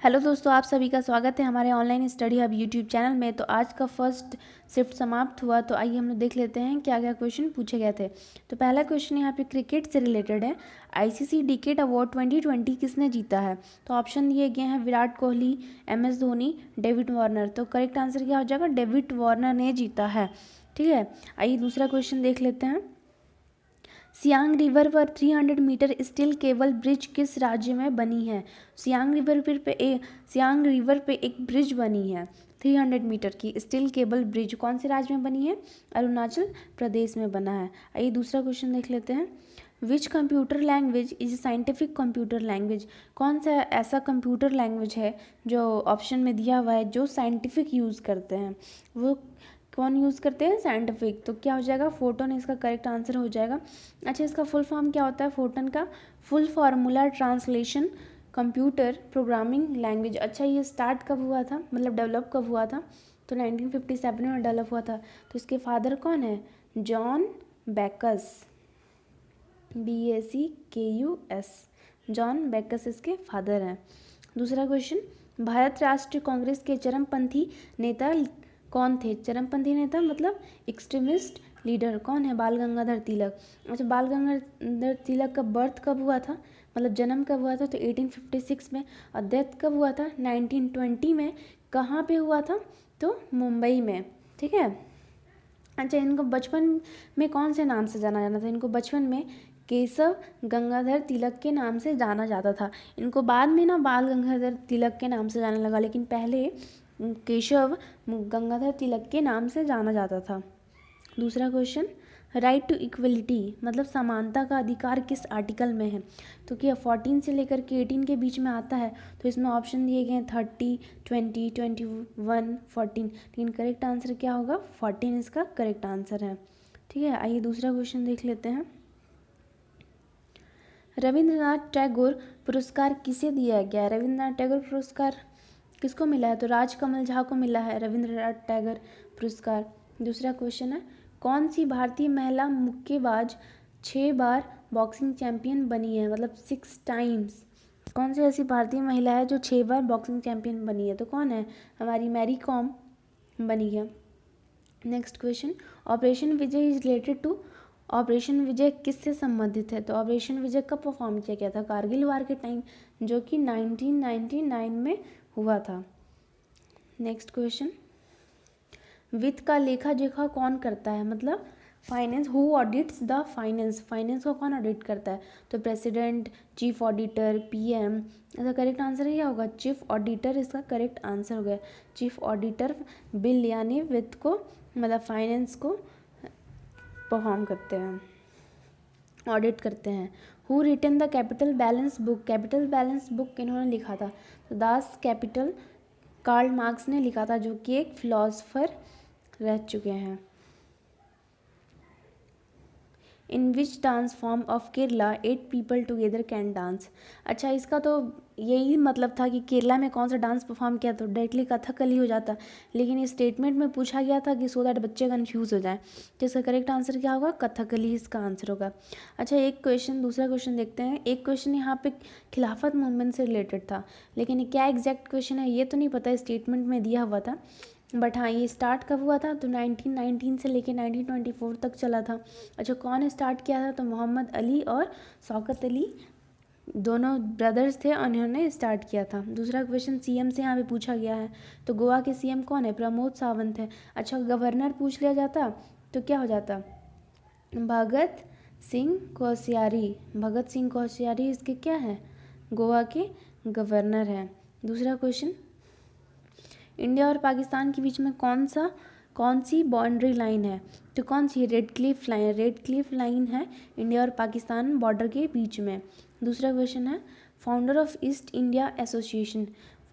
Hello दोस्तों, आप सभी का स्वागत है हमारे online study hub YouTube channel में। तो आज का फर्स्ट शिफ्ट समाप्त हुआ, तो आइए हम लोग देख लेते हैं क्या क्या क्वेश्चन पूछे गए थे। तो पहला क्वेश्चन यहाँ पे क्रिकेट से रिलेटेड है। आईसीसी डिकेड अवार्ड 2020 किसने जीता है? तो ऑप्शन दिए गए हैं Virat Kohli, MS Dhoni, David Warner. तो करेक्ट आंसर क्या हो जाएगा? डेविड वार्नर ने जीता है। ठीक है, आइए दूसरा क्वेश्चन देख लेते हैं। सियांग रिवर पर 300 मीटर स्टील केबल ब्रिज किस राज्य में बनी है? सियांग रिवर पे एक ब्रिज बनी है 300 मीटर की स्टील केबल ब्रिज। कौन से राज्य में बनी है? अरुणाचल प्रदेश में बना है। आइए दूसरा क्वेश्चन देख लेते हैं। Which computer language is scientific computer language? कौन सा ऐसा कंप्यूटर लैंग्वेज है जो ऑप्शन में दिया हुआ है जो साइंटिफिक यूज़ करते हैं? वो कौन यूज़ करते हैं? साइंटिफिक। तो क्या हो जाएगा? फोटोन इसका करेक्ट आंसर हो जाएगा। अच्छा, इसका फुल फॉर्म क्या होता है फोटोन का? Full formula translation computer programming language. अच्छा, ये स्टार्ट कब हुआ था, मतलब डेवलप कब हुआ था? तो 1957 में डेवलप हुआ था। तो इसके फादर कौन है? John Bacchus, BACKUS। John Bacchus इसके फादर हैं। दूसरा क्वेश्चन, भारत राष्ट्रीय कांग्रेस के चरमपंथी नेता कौन थे? चरमपंथी नेता मतलब एक्सट्रीमिस्ट लीडर कौन है? बाल गंगाधर तिलक। अच्छा, बाल गंगाधर तिलक का बर्थ कब हुआ था, मतलब जन्म कब हुआ था? तो 1856 में। और डेथ कब हुआ था? 1920 में। कहाँ पे हुआ था? तो मुंबई में। ठीक है। अच्छा, इनको बचपन में कौन से नाम से जाना जाता था? इनको बचपन में केशव गंगाधर तिलक के नाम से जाना जाता था। इनको बाद में ना बाल गंगाधर तिलक के नाम से जाने लगा, लेकिन पहले केशव गंगाधर तिलक के नाम से जाना जाता था। दूसरा क्वेश्चन, राइट टू इक्वलिटी मतलब समानता का अधिकार किस आर्टिकल में है? तो क्या 14 से लेकर के 18 के बीच में आता है। तो इसमें ऑप्शन दिए गए हैं 30, 20, 21, 14। लेकिन करेक्ट आंसर क्या होगा? 14 इसका करेक्ट आंसर है। ठीक है, आइए दूसरा क्वेश्चन देख लेते हैं। रविंद्रनाथ टैगोर पुरस्कार किसे दिया गया? रविंद्रनाथ टैगोर पुरस्कार किसको मिला है? तो राजकमल झा को मिला है रविंद्रनाथ टैगोर पुरस्कार। दूसरा क्वेश्चन है, कौन सी भारतीय महिला मुक्केबाज 6 बार बॉक्सिंग चैंपियन बनी है, मतलब 6 टाइम्स? कौन सी ऐसी भारतीय महिला है जो 6 बार बॉक्सिंग चैंपियन बनी है? तो कौन है? हमारी मैरी कॉम बनी है। Next question, operation Vijay is related to? Operation Vijay किससे संबंधित है? तो ऑपरेशन विजय कब परफॉर्म किया गया था? कारगिल वार के टाइम, जो कि 1999 में हुआ था। नेक्स्ट क्वेश्चन, वित्त का लेखा जोखा कौन करता है, मतलब finance? Who audits the finance? Finance को कौन ऑडिट करता है? तो प्रेसिडेंट, चीफ ऑडिटर, PM। इसका करेक्ट आंसर क्या होगा? चीफ ऑडिटर इसका करेक्ट आंसर हो गया। चीफ ऑडिटर बिल यानी वित्त को, मतलब फाइनेंस को परफॉर्म करते हैं, ऑडिट करते हैं। Who written the capital balance book? Capital balance book इन्होंने लिखा था? तो दास कैपिटल कार्ल मार्क्स ने लिखा था, जो कि एक फिलोसफर रह चुके हैं। In which dance form of Kerala 8 people together can dance? अच्छा, इसका तो यही मतलब था कि केरला में कौन सा डांस परफॉर्म किया, तो डायरेक्टली कथकली हो जाता, लेकिन इस स्टेटमेंट में पूछा गया था कि सो दैट बच्चे कन्फ्यूज़ हो जाए। तो इसका करेक्ट आंसर क्या होगा? कथकली इसका आंसर होगा। अच्छा, एक क्वेश्चन, दूसरा क्वेश्चन देखते हैं। एक क्वेश्चन यहाँ पे खिलाफत मूवमेंट से रिलेटेड था, लेकिन क्या एग्जैक्ट क्वेश्चन है ये तो नहीं पता, स्टेटमेंट में दिया हुआ था। बट हाँ, ये स्टार्ट कब हुआ था? तो 1919 से लेके 1924 तक चला था। अच्छा, कौन स्टार्ट किया था? तो मोहम्मद अली और शौकत अली दोनों ब्रदर्स थे, उन्होंने स्टार्ट किया था। दूसरा क्वेश्चन CM से यहाँ पे पूछा गया है। तो गोवा के CM कौन है? प्रमोद सावंत है। अच्छा, गवर्नर पूछ लिया जाता तो क्या हो जाता? भगत सिंह कोश्यारी। भगत सिंह कोश्यारी इसके क्या है? गोवा के गवर्नर हैं। दूसरा क्वेश्चन, इंडिया और पाकिस्तान के बीच में कौन सी बाउंड्री लाइन है? तो कौन सी? Radcliffe line. Radcliffe line है इंडिया और पाकिस्तान बॉर्डर के बीच में। दूसरा क्वेश्चन है, founder of East India association.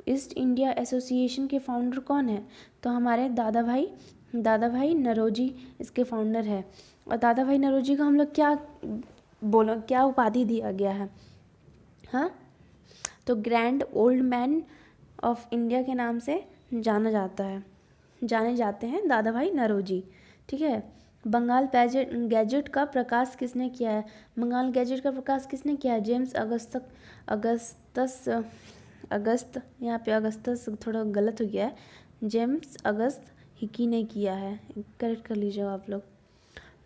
East India association के फाउंडर कौन है? तो हमारे दादा भाई नरोजी इसके फाउंडर है। और दादा भाई नरोजी को हम लोग क्या उपाधि दिया गया है? हाँ, तो grand old man of India के नाम से जाने जाते हैं दादा भाई नरोजी। ठीक है। बंगाल गैजेट का प्रकाश किसने किया है? बंगाल गैजेट का प्रकाश किसने किया है? जेम्स अगस्तस अगस्त, यहाँ पे अगस्तस थोड़ा गलत हो गया है, जेम्स अगस्त हिकी ने किया है, करेक्ट कर लीजिए आप लोग।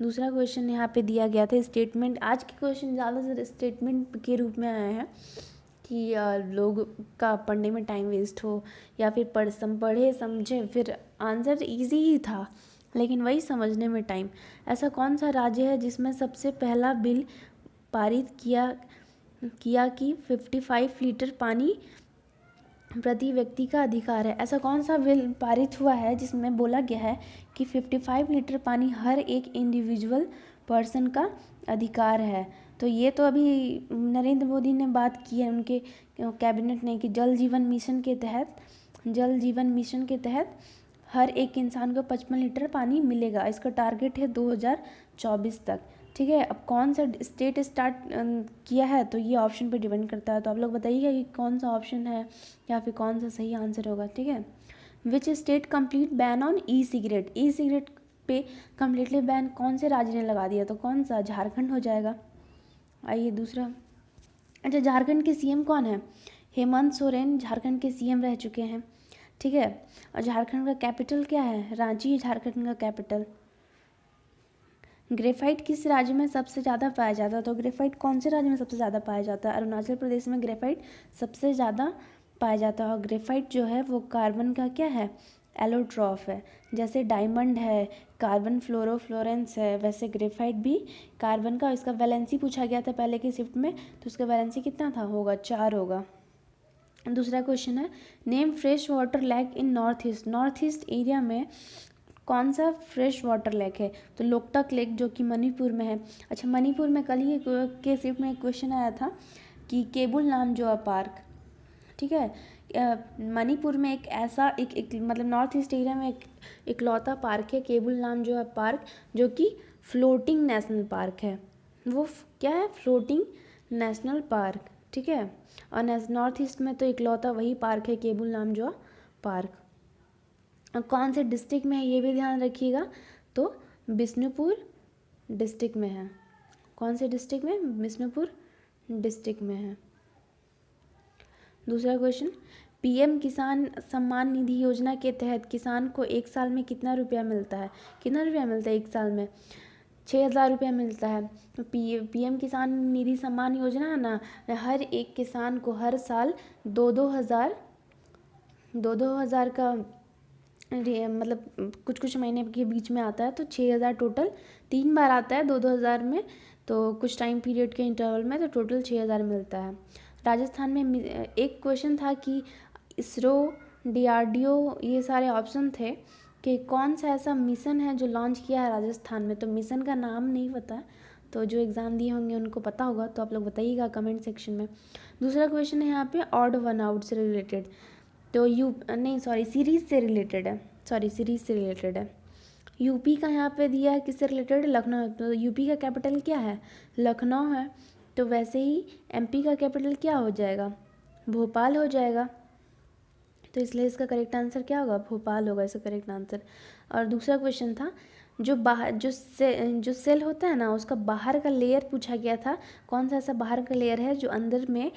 दूसरा क्वेश्चन यहाँ पे दिया गया था स्टेटमेंट। आज के क्वेश्चन ज़्यादातर स्टेटमेंट के रूप में आए हैं कि लोग का पढ़ने में टाइम वेस्ट हो या फिर पढ़े समझे, फिर आंसर इजी ही था लेकिन वही समझने में टाइम। ऐसा कौन सा राज्य है जिसमें सबसे पहला बिल पारित किया कि 55 लीटर पानी प्रति व्यक्ति का अधिकार है? ऐसा कौन सा बिल पारित हुआ है जिसमें बोला गया है कि 55 लीटर पानी हर एक इंडिविजुअल पर्सन का अधिकार है? तो ये तो अभी नरेंद्र मोदी ने बात की है, उनके कैबिनेट ने, कि जल जीवन मिशन के तहत हर एक इंसान को 55 लीटर पानी मिलेगा। इसका टारगेट है 2024 तक। ठीक है, अब कौन सा स्टेट स्टार्ट किया है तो ये ऑप्शन पे डिपेंड करता है, तो आप लोग बताइएगा कि कौन सा ऑप्शन है या फिर कौन सा सही आंसर होगा। ठीक है, which state complete ban on e cigarette? E cigarette पे कम्प्लीटली बैन कौन से राज्य ने लगा दिया? तो कौन सा? झारखंड हो जाएगा। आइए दूसरा। अच्छा, झारखंड के सीएम कौन है? हेमंत सोरेन झारखंड के सीएम रह चुके हैं। ठीक है, और झारखंड का कैपिटल क्या है? रांची है झारखंड का कैपिटल। ग्रेफाइट किस राज्य में सबसे ज़्यादा पाया जाता है? तो ग्रेफाइट कौन से राज्य में सबसे ज़्यादा पाया जाता है? अरुणाचल प्रदेश में ग्रेफाइट सबसे ज़्यादा पाया जाता है। और ग्रेफाइट जो है वो कार्बन का क्या है? एलोट्रॉफ है। जैसे डायमंड है, कार्बन फ्लोरोफ्लोरेंस है, वैसे ग्रेफाइट भी कार्बन का। इसका वैलेंसी पूछा गया था पहले की शिफ्ट में, तो इसका वैलेंसी कितना था? होगा 4 होगा। दूसरा क्वेश्चन है, name fresh water lake in north east. North east area में कौन सा फ्रेश वाटर लेक है? तो लोकटक लेक जो कि मणिपुर में है। अच्छा, मणिपुर में कल ही के शिफ्ट में एक क्वेश्चन आया था कि केबुल लामजोआ पार्क। ठीक है, मणिपुर में एक ऐसा एक मतलब नॉर्थ ईस्ट एरिया में एक इकलौता पार्क है केबुल लामजोआ पार्क, जो कि फ्लोटिंग नेशनल पार्क है। वो क्या है? Floating national park. ठीक है, और नॉर्थ ईस्ट में तो इकलौता वही पार्क है केबुल लामजोआ पार्क। और कौन से डिस्ट्रिक्ट में है ये भी ध्यान रखिएगा, तो बिष्णुपुर डिस्ट्रिक्ट में है। कौन से डिस्ट्रिक्ट में? बिष्णुपुर डिस्ट्रिक्ट में है। दूसरा क्वेश्चन, पीएम किसान सम्मान निधि योजना के तहत किसान को एक साल में कितना रुपया मिलता है? कितना रुपया मिलता है एक साल में? 6,000 रुपया मिलता है। तो पीएम किसान निधि सम्मान योजना है ना, हर एक किसान को हर साल 2-2 हज़ार का मतलब कुछ महीने के बीच में आता है, तो 6,000 टोटल 3 बार आता है 2-2 हज़ार में, तो कुछ टाइम पीरियड के इंटरवल में, तो टोटल 6,000 मिलता है। राजस्थान में एक क्वेश्चन था कि इसरो, डीआरडीओ, ये सारे ऑप्शन थे कि कौन सा ऐसा मिशन है जो लॉन्च किया है राजस्थान में। तो मिशन का नाम नहीं पता, तो जो एग्ज़ाम दिए होंगे उनको पता होगा, तो आप लोग बताइएगा कमेंट सेक्शन में। दूसरा क्वेश्चन है यहाँ पे ऑड वन आउट से रिलेटेड, तो सीरीज़ से रिलेटेड है। यूपी का यहाँ पे दिया है, किससे रिलेटेड? लखनऊ। तो यूपी का कैपिटल क्या है? लखनऊ है। तो वैसे ही एमपी का कैपिटल क्या हो जाएगा? भोपाल हो जाएगा। तो इसलिए इसका करेक्ट आंसर क्या होगा? भोपाल होगा इसका करेक्ट आंसर। और दूसरा क्वेश्चन था, जो सेल होता है ना, उसका बाहर का लेयर पूछा गया था। कौन सा ऐसा बाहर का लेयर है जो अंदर में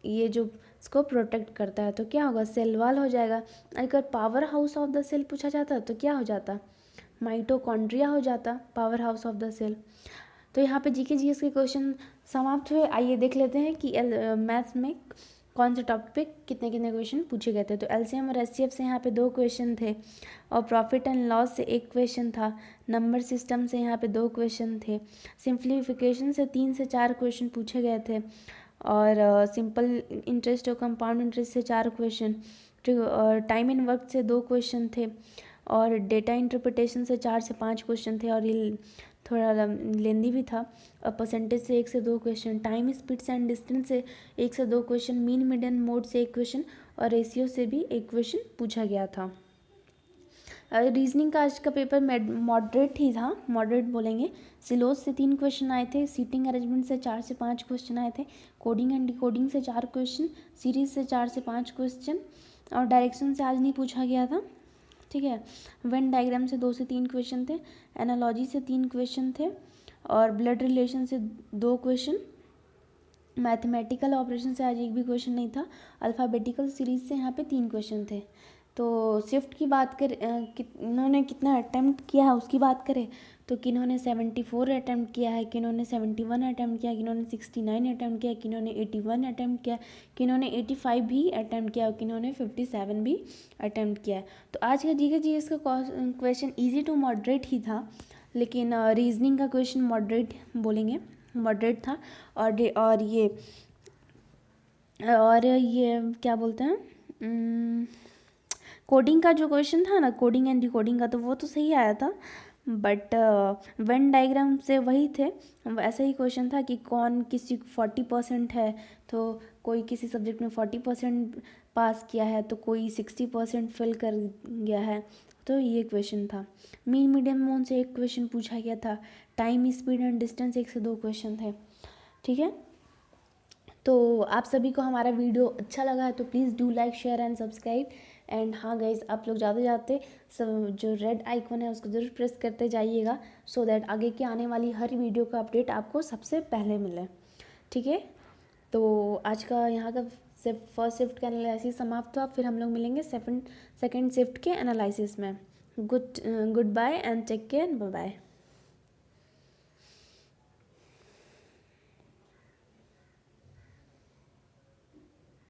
ये जो इसको प्रोटेक्ट करता है? तो क्या होगा? सेल वॉल हो जाएगा। अगर powerhouse of the cell पूछा जाता तो क्या हो जाता? माइटोकॉन्ड्रिया हो जाता powerhouse of the cell. तो यहाँ पे जीके जीएस के क्वेश्चन समाप्त हुए। आइए देख लेते हैं कि मैथ्स में कौन से टॉपिक पे कितने कितने क्वेश्चन पूछे गए थे। तो एलसीएम और एचसीएफ से यहाँ पे 2 क्वेश्चन थे, और प्रॉफिट एंड लॉस से 1 क्वेश्चन था। नंबर सिस्टम से यहाँ पे 2 क्वेश्चन थे। सिंप्लीफिकेशन से 3 से 4 क्वेश्चन पूछे गए थे, और सिंपल इंटरेस्ट और कंपाउंड इंटरेस्ट से 4 क्वेश्चन, ठीक। और टाइम एंड वर्क से 2 क्वेश्चन थे, और डेटा इंटरप्रिटेशन से 4 से 5 क्वेश्चन थे, और ये थोड़ा लेंदी भी था। और परसेंटेज से 1 से 2 question, time speed and distance से 1 से 2 क्वेश्चन, मीन मीडियन मोड से 1 क्वेश्चन, और रेशियो से भी 1 क्वेश्चन पूछा गया था। रीजनिंग का आज का पेपर मॉडरेट ही था, मॉडरेट बोलेंगे। सिलोज से 3 क्वेश्चन आए थे, सीटिंग अरेंजमेंट से 4 से 5 क्वेश्चन आए थे, कोडिंग एंड डिकोडिंग से 4 क्वेश्चन, सीरीज से 4 से 5 क्वेश्चन, और डायरेक्शन से आज नहीं पूछा गया था, ठीक है। वेन डायग्राम से 2 से 3 क्वेश्चन थे, एनालॉजी से 3 क्वेश्चन थे, और ब्लड रिलेशन से 2 क्वेश्चन, मैथमेटिकल ऑपरेशन से आज एक भी क्वेश्चन नहीं था। अल्फ़ाबेटिकल सीरीज़ से यहाँ पे 3 क्वेश्चन थे। तो शिफ्ट की बात कर इन्होंने कितना अटैम्प्ट किया है उसकी बात करें तो किन्होंने 74 अटैम्प्ट किया है, किन्होंने 71 अटैम्प्ट किया, किन्होंने 69 अटैम्प्ट किया, किन्होंने 81 अटैम्प्ट किया, किन्होंने 85 भी अटैम्प्ट किया और किन्होंने 57 भी अटैम्प्ट किया है। तो आज का जीके जीएस का क्वेश्चन ईजी टू मॉडरेट ही था, लेकिन रीजनिंग का क्वेश्चन मॉडरेट बोलेंगे, मॉडरेट था। और ये क्या बोलते हैं, कोडिंग का जो क्वेश्चन था ना, कोडिंग एंड डिकोडिंग का, तो वो तो सही आया था, बट वेन डायग्राम से वही थे। ऐसा ही क्वेश्चन था कि कौन किसी 40% है, तो कोई किसी सब्जेक्ट में 40% पास किया है, तो कोई 60% फिल कर गया है। तो ये क्वेश्चन था। मीन मीडियम मोड से एक क्वेश्चन पूछा गया था। टाइम स्पीड एंड डिस्टेंस 1 से 2 क्वेश्चन थे। ठीक है, तो आप सभी को हमारा वीडियो अच्छा लगा है तो please do like share and subscribe. And हाँ गाइज, आप लोग जाते जाते सब जो रेड आइकन है उसको ज़रूर प्रेस करते जाइएगा, सो दैट आगे की आने वाली हर वीडियो का अपडेट आपको सबसे पहले मिले। ठीक है, तो आज का यहाँ का फर्स्ट शिफ्ट का एनालिसिस समाप्त हुआ। फिर हम लोग मिलेंगे सेकंड शिफ्ट के एनालिसिस में। Goodbye and take care, bye bye.